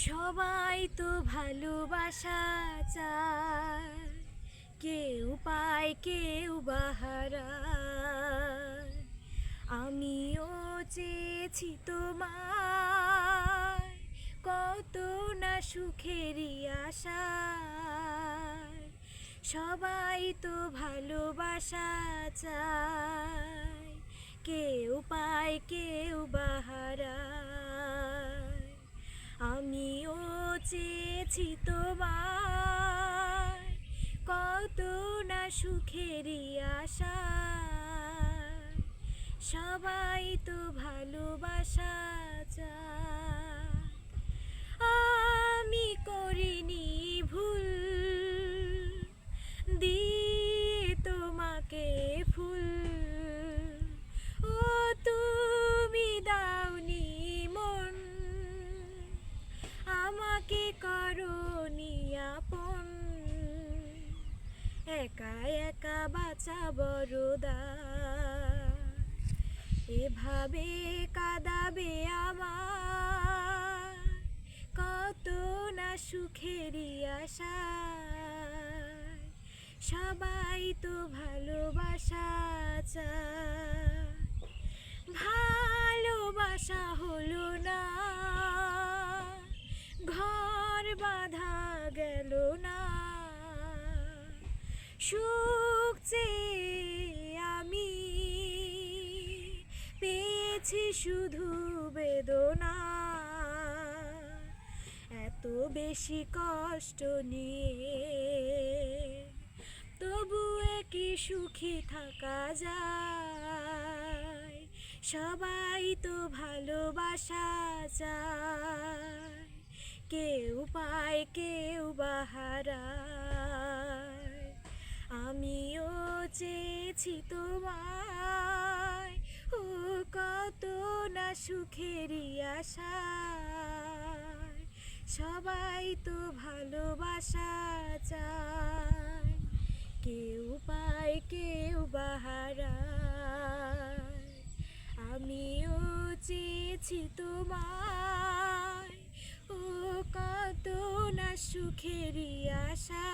সবাই তো ভালোবাসা চায়, কেউ পায় কেউ বাহারায়। আমিও চেয়েছি তোমায়, কত না সুখেরই আশায়। সবাই তো ভালোবাসা চায়, কেউ পায় কেউ বাহারায়। আমিও চেয়েছি তোমায়, কত না সুখেরই আশায়। সবাই তো ভালোবাসা চায়। আমি করিনি ভুল দিয়ে তোমাকে ফুল, ও তুমি দাওনি মন, আমাকে করনি আপন। একা একা বাঁচা বড় দায়, এভাবে কাঁদাবে আমার, কত না সুখেরই আশায়। সবাই তো ভালোবাসা চায়, ভালোবাসা হলো না, ঘর বাঁধা গেল না। সুখ চেয়ে আমি পেয়েছি শুধু বেদনা, এত বেশি কষ্ট নিয়ে তবুও কি সুখী থাকা যায়। সবাই তো ভালোবাসা চায়, কেউ পায় কেউ বাহারায়। আমিও চেয়েছি তোমায়, ও কত না সুখেরই আশায়। সবাই তো ভালোবাসা চায়, কেউ পায় কেউ বাহারায়। আমিও চেয়েছি তোমায়, ও কত না সুখেরই আশা।